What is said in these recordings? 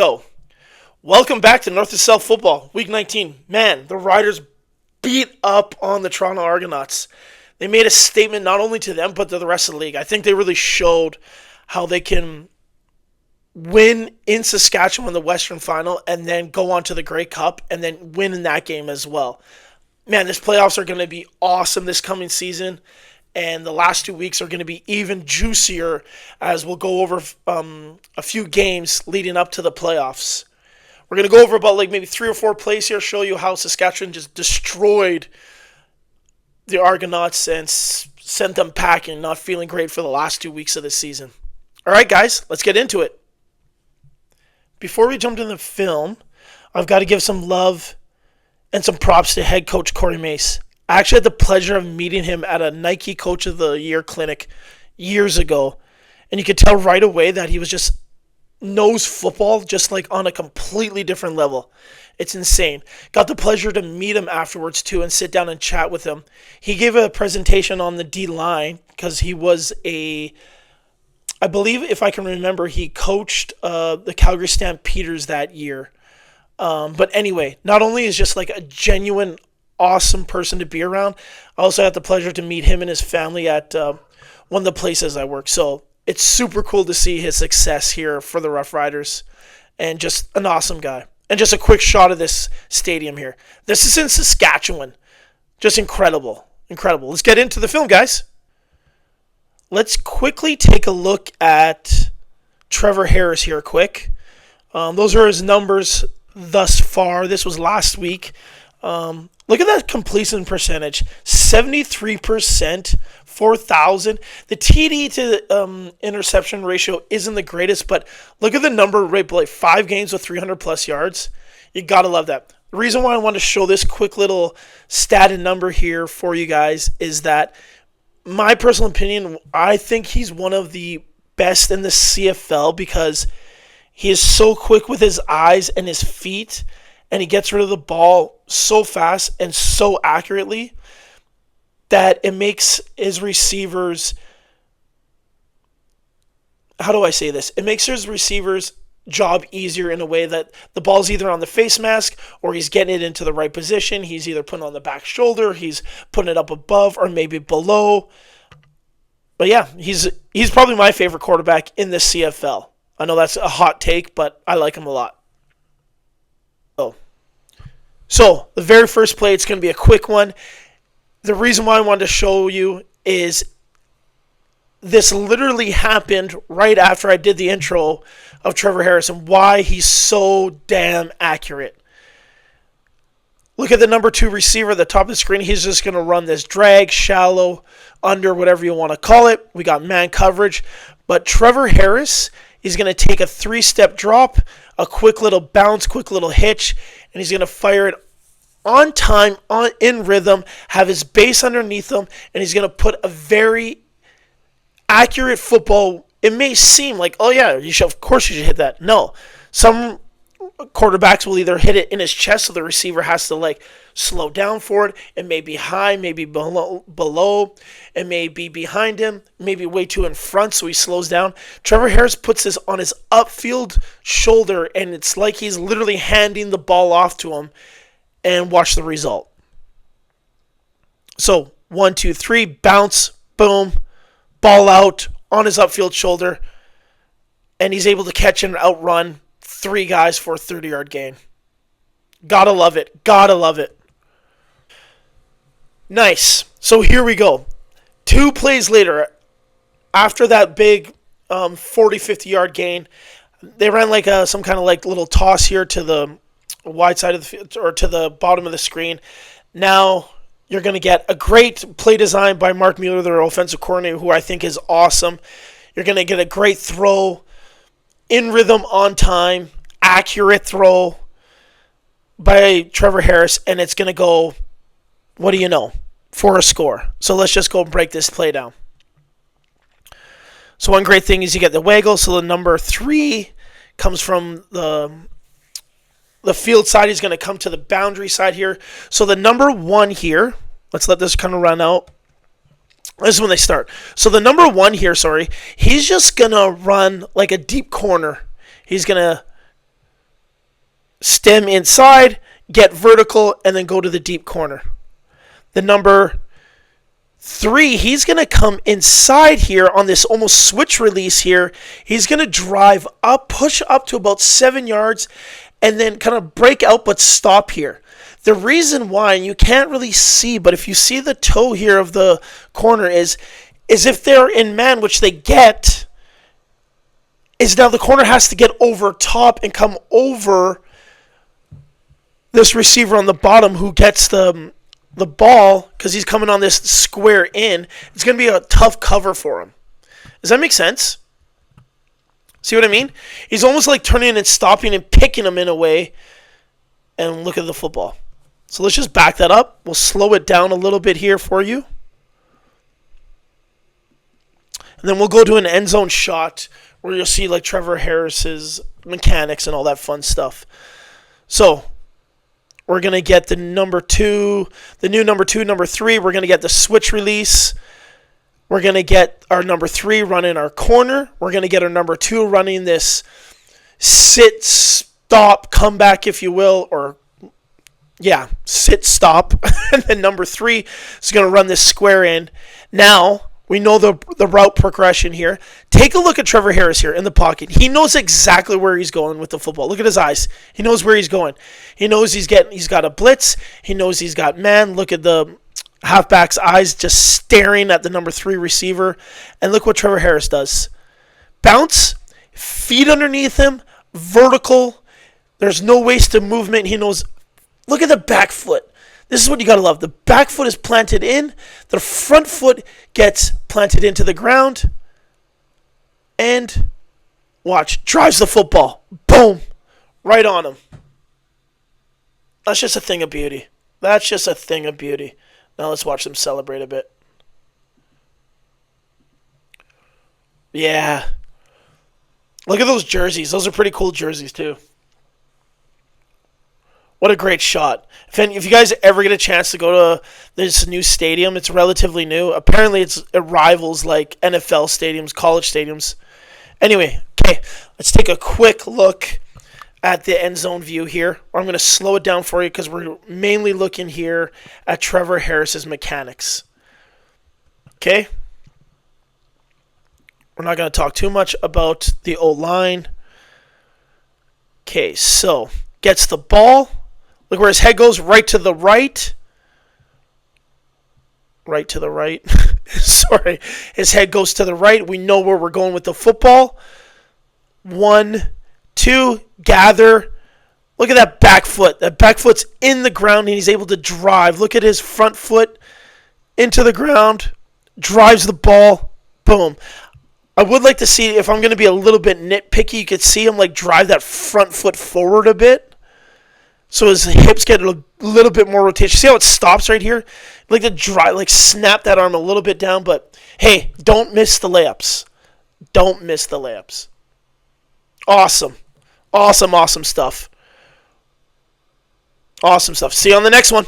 So, welcome back to North to South Football, Week 19. Man, the Riders beat up on the Toronto Argonauts. They made a statement not only to them, but to the rest of the league. I think they really showed how they can win in Saskatchewan in the Western Final and then go on to the Grey Cup and then win in that game as well. Man, this playoffs are going to be awesome this coming season. And the last 2 weeks are going to be even juicier as we'll go over a few games leading up to the playoffs. We're going to go over about maybe 3 or 4 plays here, show you how Saskatchewan just destroyed the Argonauts and sent them packing, not feeling great for the last 2 weeks of the season. All right, guys, let's get into it. Before we jump into the film, I've got to give some love and some props to head coach Corey Mace. I actually had the pleasure of meeting him at a Nike Coach of the Year clinic years ago. And you could tell right away that he was just knows football just on a completely different level. It's insane. Got the pleasure to meet him afterwards too and sit down and chat with him. He gave a presentation on the D-line because he was I believe if I can remember, he coached the Calgary Stampeders that year. But anyway, not only is just a genuine awesome person to be around, I also had the pleasure to meet him and his family at one of the places I work. So it's super cool to see his success here for the Rough Riders, and just an awesome guy. And just a quick shot of this stadium here. This is in Saskatchewan. Just incredible. Incredible. Let's get into the film, guys. Let's quickly take a look at Trevor Harris here quick. Those are his numbers thus far. This was last week. Look at that completion percentage, 73%, 4,000. The TD to interception ratio isn't the greatest, but look at the number right below, 5 games with 300-plus yards. You got to love that. The reason why I want to show this quick little stat and number here for you guys is that, my personal opinion, I think he's one of the best in the CFL because he is so quick with his eyes and his feet, and he gets rid of the ball so fast and so accurately that it makes his receivers, how do I say this? It makes his receivers' job easier in a way that the ball's either on the face mask or he's getting it into the right position. He's either putting it on the back shoulder, he's putting it up above or maybe below. But yeah, he's probably my favorite quarterback in the CFL. I know that's a hot take, but I like him a lot. So, the very first play, it's going to be a quick one. The reason why I wanted to show you is this literally happened right after I did the intro of Trevor Harris and why he's so damn accurate. Look at the number 2 receiver at the top of the screen. He's just going to run this drag, shallow, under, whatever you want to call it. We got man coverage. But Trevor Harris is going to take a 3-step drop, a quick little bounce, quick little hitch, and he's going to fire it on time, in rhythm, have his base underneath him, and he's going to put a very accurate football. It may seem like, oh yeah, of course you should hit that. No. Some quarterbacks will either hit it in his chest, so the receiver has to slow down for it. It may be high, maybe below. It may be behind him, maybe way too in front, so he slows down. Trevor Harris puts this on his upfield shoulder, and it's like he's literally handing the ball off to him, and watch the result. So 1, 2, 3, bounce, boom, ball out on his upfield shoulder, and he's able to catch and outrun 3 guys for a 30-yard gain. Gotta love it. Gotta love it. Nice. So here we go. 2 plays later, after that big 40, 50-yard gain, they ran some kind of little toss here to the wide side of the field, or to the bottom of the screen. Now you're going to get a great play design by Mark Mueller, their offensive coordinator, who I think is awesome. You're going to get a great throw, in rhythm, on time, accurate throw by Trevor Harris, and it's going to go, what do you know, for a score. So let's just go and break this play down. So one great thing is you get the waggle. So the number 3 comes from the field side. He's going to come to the boundary side here. So the number 1 here, let's let this kind of run out. This is when they start. So the number 1 here, he's just going to run like a deep corner. He's going to stem inside, get vertical, and then go to the deep corner. The number 3, he's going to come inside here on this almost switch release here. He's going to drive up, push up to about 7 yards, and then kind of break out but stop here. The reason why, and you can't really see, but if you see the toe here of the corner is if they're in man, which they get, is now the corner has to get over top and come over this receiver on the bottom who gets the ball because he's coming on this square in. It's going to be a tough cover for him. Does that make sense? See what I mean? He's almost like turning and stopping and picking him in a way. And look at the football. So let's just back that up. We'll slow it down a little bit here for you. And then we'll go to an end zone shot where you'll see like Trevor Harris's mechanics and all that fun stuff. So we're going to get the number 2, the new number 2, number 3. We're going to get the switch release. We're going to get our number 3 running our corner. We're going to get our number 2 running this sit, stop, comeback, if you will, or sit, stop. And then number 3 is going to run this square in. Now, we know the route progression here. Take a look at Trevor Harris here in the pocket. He knows exactly where he's going with the football. Look at his eyes. He knows where he's going. He knows he's got a blitz. He knows he's got man. Look at the halfback's eyes just staring at the number 3 receiver. And look what Trevor Harris does. Bounce, feet underneath him, vertical. There's no wasted movement. He knows. Look at the back foot. This is what you got to love. The back foot is planted in. The front foot gets planted into the ground. And watch. Drives the football. Boom. Right on him. That's just a thing of beauty. That's just a thing of beauty. Now let's watch them celebrate a bit. Yeah. Look at those jerseys. Those are pretty cool jerseys too. What a great shot. If you guys ever get a chance to go to this new stadium, it's relatively new. Apparently it rivals like NFL stadiums, college stadiums. Anyway, okay, let's take a quick look at the end zone view here. I'm going to slow it down for you because we're mainly looking here at Trevor Harris's mechanics. Okay? We're not going to talk too much about the O-line. Okay, so gets the ball. Look where his head goes, right to the right. Right to the right. Sorry. His head goes to the right. We know where we're going with the football. 1, 2, gather. Look at that back foot. That back foot's in the ground and he's able to drive. Look at his front foot into the ground. Drives the ball. Boom. I would like to see, if I'm going to be a little bit nitpicky, you could see him like drive that front foot forward a bit. So his hips get a little bit more rotation. See how it stops right here? Like to drive, like snap that arm a little bit down. But hey, don't miss the layups. Don't miss the layups. Awesome. Awesome, awesome stuff. Awesome stuff. See you on the next one.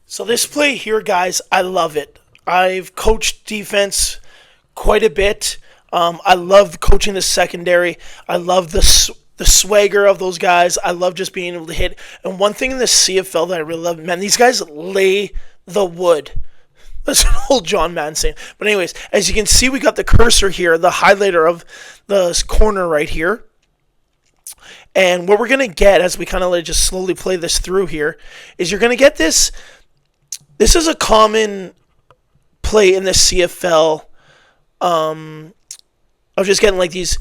So this play here, guys, I love it. I've coached defense quite a bit. I love coaching the secondary. I love the swagger of those guys. I love just being able to hit. And one thing in the CFL that I really love, man, these guys lay the wood. That's an old John Madden saying. But anyways, as you can see, we got the cursor here, the highlighter of the corner right here. And what we're going to get as we kind of just slowly play this through here is you're going to get this. This is a common play in the CFL of just getting like these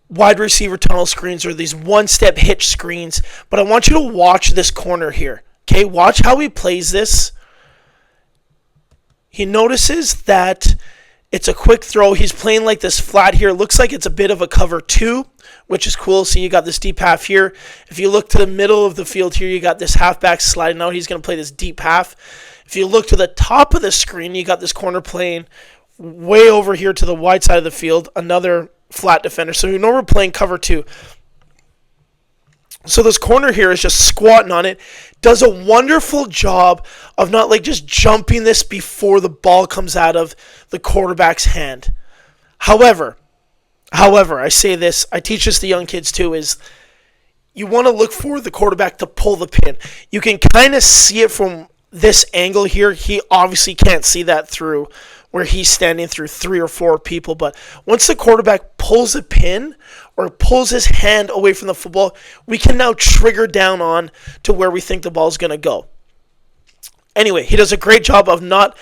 wide receiver tunnel screens or these one-step hitch screens. But I want you to watch this corner here. Okay, watch how he plays this. He notices that it's a quick throw. He's playing like this flat here. Looks like it's a bit of a cover 2, which is cool. So you got this deep half here. If you look to the middle of the field here, you got this halfback sliding out. He's going to play this deep half. If you look to the top of the screen, you got this corner playing way over here to the wide side of the field. Another flat defender. So you know we're playing cover 2. So this corner here is just squatting on it. Does a wonderful job of not like just jumping this before the ball comes out of the quarterback's hand. However, I say this, I teach this to young kids too, is you want to look for the quarterback to pull the pin. You can kind of see it from this angle here. He obviously can't see that through where he's standing through 3 or 4 people, but once the quarterback pulls the pin or pulls his hand away from the football, we can now trigger down on to where we think the ball is going to go. Anyway, he does a great job of not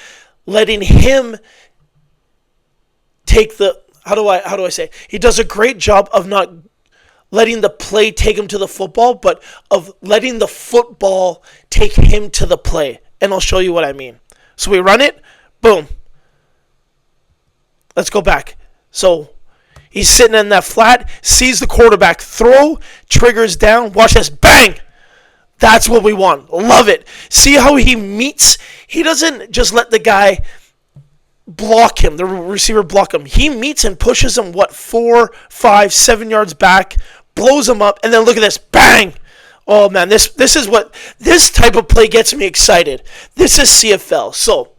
letting him take the, how do I say? He does a great job of not letting the play take him to the football, but of letting the football take him to the play. And I'll show you what I mean. So we run it, boom. Let's go back. So he's sitting in that flat, sees the quarterback throw, triggers down, watch this, bang! That's what we want. Love it. See how he meets? He doesn't just let the guy block him, the receiver block him. He meets and pushes him, 4, 5, 7 yards back, blows him up, and then look at this, bang! Oh man, this is what, this type of play gets me excited. This is CFL. So,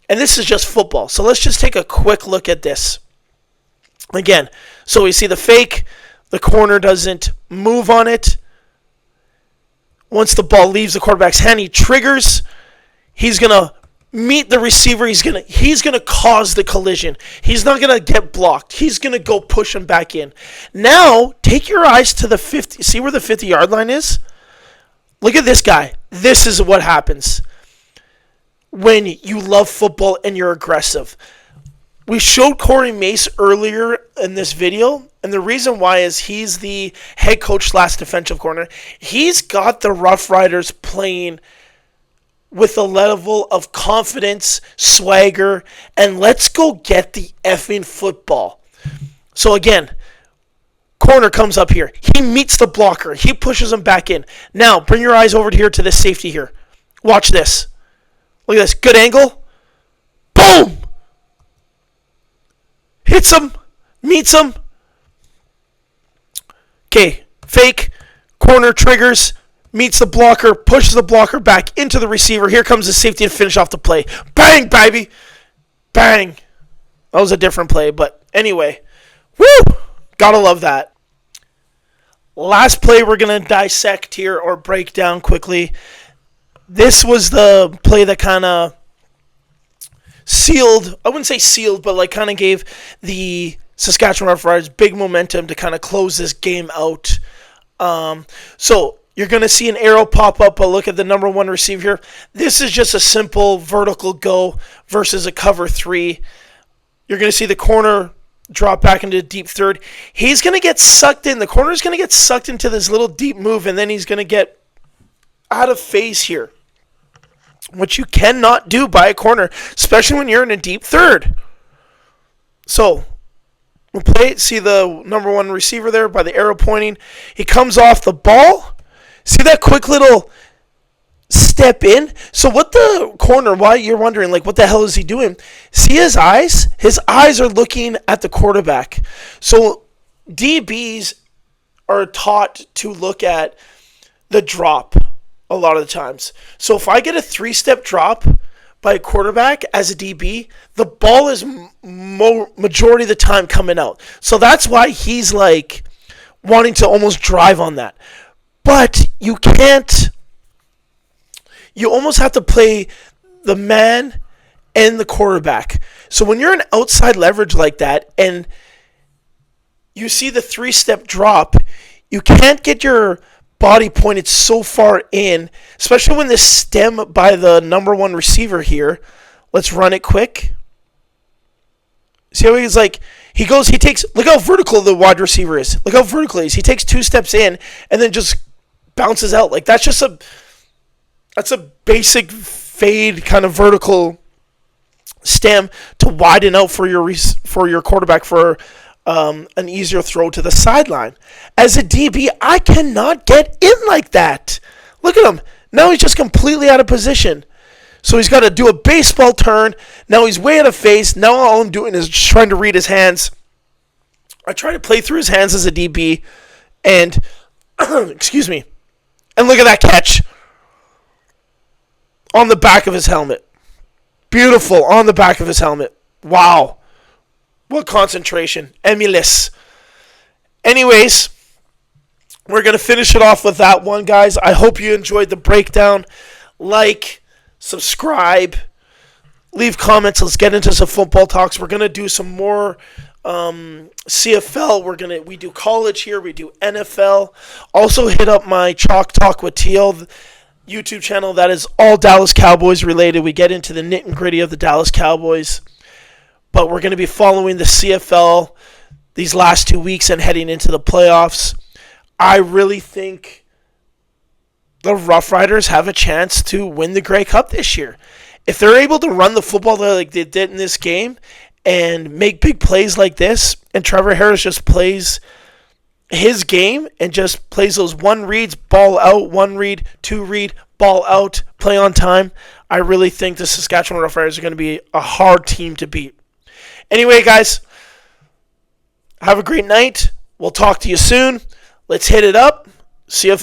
and this is just football. So let's just take a quick look at this. Again, so we see the fake, the corner doesn't move on it. Once the ball leaves the quarterback's hand, he triggers. He's going to meet the receiver. He's gonna cause the collision. He's not going to get blocked. He's going to go push him back in. Now, take your eyes to the 50. See where the 50-yard line is? Look at this guy. This is what happens when you love football and you're aggressive. We showed Corey Mace earlier in this video, and the reason why is he's the head coach / defensive corner. He's got the Rough Riders playing with a level of confidence, swagger, and let's go get the effing football. So again, corner comes up here. He meets the blocker. He pushes him back in. Now, bring your eyes over here to this safety here. Watch this. Look at this. Good angle. Boom! Hits him. Meets him. Okay. Fake. Corner triggers. Meets the blocker. Pushes the blocker back into the receiver. Here comes the safety to finish off the play. Bang, baby. Bang. That was a different play, but anyway. Woo! Gotta love that. Last play we're going to dissect here or break down quickly. This was the play that kind of sealed, I wouldn't say sealed, but like kind of gave the Saskatchewan Roughriders big momentum to kind of close this game out. So you're going to see an arrow pop up, but look at the number 1 receiver here. This is just a simple vertical go versus a cover 3. You're going to see the corner drop back into deep third. He's going to get sucked in. The corner is going to get sucked into this little deep move, and then he's going to get out of phase here, which you cannot do by a corner, especially when you're in a deep third. So, we'll play it. See the number 1 receiver there by the arrow pointing. He comes off the ball. See that quick little step in? So what the corner, why you're wondering, like, what the hell is he doing? See his eyes? His eyes are looking at the quarterback. So DBs are taught to look at the drop a lot of the times. So if I get a 3-step drop by a quarterback as a DB, the ball is majority of the time coming out. So that's why he's like wanting to almost drive on that. But you can't. You almost have to play the man and the quarterback. So when you're in outside leverage like that and you see the 3-step drop, you can't get your body pointed so far in, especially when this stem by the number 1 receiver here. Let's run it quick. See how he's like, he takes, look how vertical the wide receiver is. Look how vertical he is. He takes 2 steps in and then just bounces out. Like that's a basic fade kind of vertical stem to widen out for your quarterback for an easier throw to the sideline. As a DB, I cannot get in like that. Look at him. Now he's just completely out of position. So he's got to do a baseball turn. Now he's way out of phase. Now all I'm doing is just trying to read his hands. I try to play through his hands as a DB. And, excuse me. And look at that catch. On the back of his helmet. Beautiful. On the back of his helmet. Wow. What concentration. Emulous. Anyways, we're going to finish it off with that one, guys. I hope you enjoyed the breakdown. Like, subscribe, leave comments. Let's get into some football talks. We're going to do some more CFL. We do college here. We do NFL. Also hit up my Chalk Talk with TL YouTube channel. That is all Dallas Cowboys related. We get into the nit and gritty of the Dallas Cowboys. But we're going to be following the CFL these last 2 weeks and heading into the playoffs. I really think the Rough Riders have a chance to win the Grey Cup this year. If they're able to run the football like they did in this game and make big plays like this, and Trevor Harris just plays his game and just plays those one reads, ball out, one read, two read, ball out, play on time, I really think the Saskatchewan Rough Riders are going to be a hard team to beat. Anyway, guys, have a great night. We'll talk to you soon. Let's hit it up. CFL.